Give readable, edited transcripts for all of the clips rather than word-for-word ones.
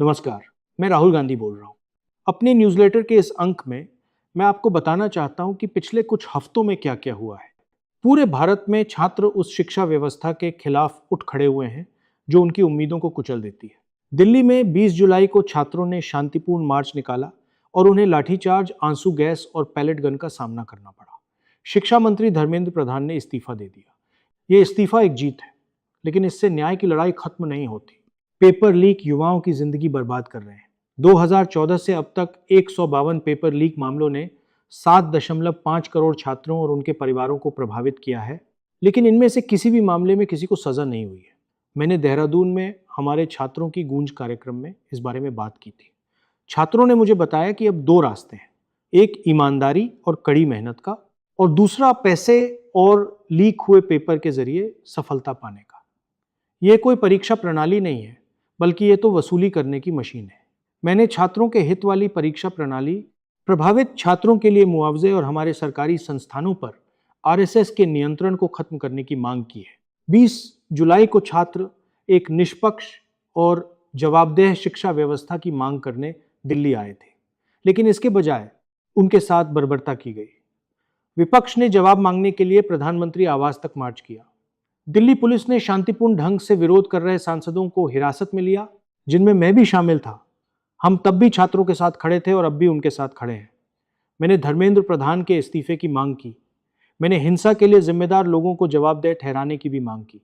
नमस्कार, मैं राहुल गांधी बोल रहा हूँ। अपने न्यूज़लेटर के इस अंक में मैं आपको बताना चाहता हूँ कि पिछले कुछ हफ्तों में क्या-क्या हुआ है। पूरे भारत में छात्र उस शिक्षा व्यवस्था के खिलाफ उठ खड़े हुए हैं, जो उनकी उम्मीदों को कुचल देती है। दिल्ली में 20 जुलाई को छात्रों ने शांतिपूर्ण मार्च निकाला और उन्हें लाठीचार्ज, आंसू गैस और पैलेट गन का सामना करना पड़ा। शिक्षा मंत्री धर्मेंद्र प्रधान ने इस्तीफा दे दिया। ये इस्तीफा एक जीत है, लेकिन इससे न्याय की लड़ाई खत्म नहीं होती। पेपर लीक युवाओं की जिंदगी बर्बाद कर रहे हैं। 2014 से अब तक 152 पेपर लीक मामलों ने 7.5 करोड़ छात्रों और उनके परिवारों को प्रभावित किया है, लेकिन इनमें से किसी भी मामले में किसी को सजा नहीं हुई है। मैंने देहरादून में हमारे छात्रों की गूंज कार्यक्रम में इस बारे में बात की थी। छात्रों ने मुझे बताया कि अब दो रास्ते हैं, एक ईमानदारी और कड़ी मेहनत का, और दूसरा पैसे और लीक हुए पेपर के जरिए सफलता पाने का। यह कोई परीक्षा प्रणाली नहीं है, बल्कि ये तो वसूली करने की मशीन है। मैंने छात्रों के हित वाली परीक्षा प्रणाली, प्रभावित छात्रों के लिए मुआवजे और हमारे सरकारी संस्थानों पर आरएसएस के नियंत्रण को खत्म करने की मांग की है। 20 जुलाई को छात्र एक निष्पक्ष और जवाबदेह शिक्षा व्यवस्था की मांग करने दिल्ली आए थे, लेकिन इसके बजाय उनके साथ बर्बरता की गई। विपक्ष ने जवाब मांगने के लिए प्रधानमंत्री आवास तक मार्च किया। दिल्ली पुलिस ने शांतिपूर्ण ढंग से विरोध कर रहे सांसदों को हिरासत में लिया, जिनमें मैं भी शामिल था। हम तब भी छात्रों के साथ खड़े थे और अब भी उनके साथ खड़े हैं। मैंने धर्मेंद्र प्रधान के इस्तीफे की मांग की। मैंने हिंसा के लिए जिम्मेदार लोगों को जवाबदेह ठहराने की भी मांग की।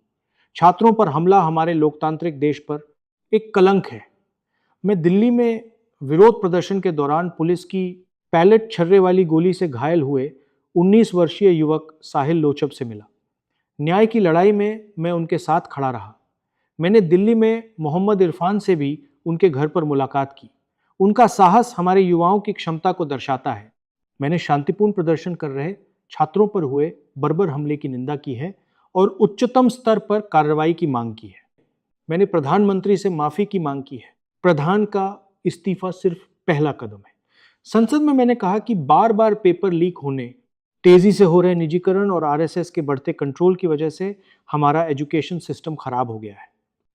छात्रों पर हमला हमारे लोकतांत्रिक देश पर एक कलंक है। मैं दिल्ली में विरोध प्रदर्शन के दौरान पुलिस की पैलेट छर्रे वाली गोली से घायल हुए 19 वर्षीय युवक साहिल लोचब से मिला। न्याय की लड़ाई में मैं उनके साथ खड़ा रहा। मैंने दिल्ली में मोहम्मद इरफान से भी उनके घर पर मुलाकात की। उनका साहस हमारे युवाओं की क्षमता को दर्शाता है। मैंने शांतिपूर्ण प्रदर्शन कर रहे छात्रों पर हुए बर्बर हमले की निंदा की है और उच्चतम स्तर पर कार्रवाई की मांग की है। मैंने प्रधानमंत्री से माफी की मांग की है। प्रधान का इस्तीफा सिर्फ पहला कदम है। संसद में मैंने कहा कि बार बार पेपर लीक होने, तेजी से हो रहे निजीकरण और आरएसएस के बढ़ते कंट्रोल की वजह से हमारा एजुकेशन सिस्टम खराब हो गया है।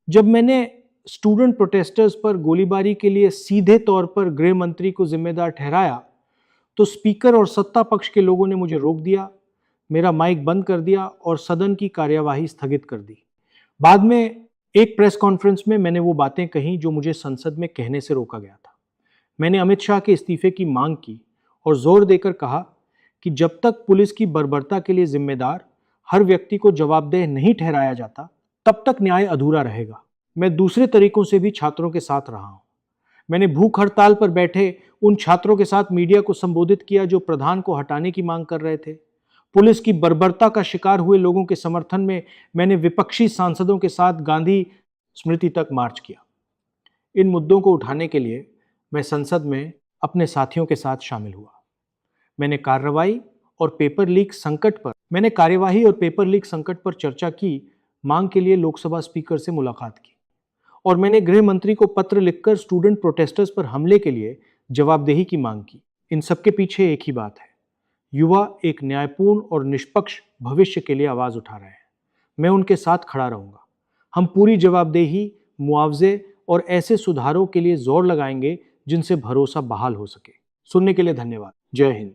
जब मैंने स्टूडेंट प्रोटेस्टर्स पर गोलीबारी के लिए सीधे तौर पर गृह मंत्री को जिम्मेदार ठहराया, तो स्पीकर और सत्ता पक्ष के लोगों ने मुझे रोक दिया, मेरा माइक बंद कर दिया और सदन की कार्यवाही स्थगित कर दी। बाद में एक प्रेस कॉन्फ्रेंस में मैंने वो बातें कही जो मुझे संसद में कहने से रोका गया था। मैंने अमित शाह के इस्तीफे की मांग की और जोर देकर कहा कि जब तक पुलिस की बर्बरता के लिए जिम्मेदार हर व्यक्ति को जवाबदेह नहीं ठहराया जाता, तब तक न्याय अधूरा रहेगा। मैं दूसरे तरीकों से भी छात्रों के साथ रहा हूं। मैंने भूख हड़ताल पर बैठे उन छात्रों के साथ मीडिया को संबोधित किया जो प्रधान को हटाने की मांग कर रहे थे। पुलिस की बर्बरता का शिकार हुए लोगों के समर्थन में मैंने विपक्षी सांसदों के साथ गांधी स्मृति तक मार्च किया। इन मुद्दों को उठाने के लिए मैं संसद में अपने साथियों के साथ शामिल हुआ। मैंने कार्यवाही और पेपर लीक संकट पर चर्चा की मांग के लिए लोकसभा स्पीकर से मुलाकात की, और मैंने गृह मंत्री को पत्र लिखकर स्टूडेंट प्रोटेस्टर्स पर हमले के लिए जवाबदेही की मांग की। इन सबके पीछे एक ही बात है, युवा एक न्यायपूर्ण और निष्पक्ष भविष्य के लिए आवाज उठा रहे हैं। मैं उनके साथ खड़ा रहूंगा। हम पूरी जवाबदेही, मुआवजे और ऐसे सुधारों के लिए जोर लगाएंगे जिनसे भरोसा बहाल हो सके। सुनने के लिए धन्यवाद। जय हिंद।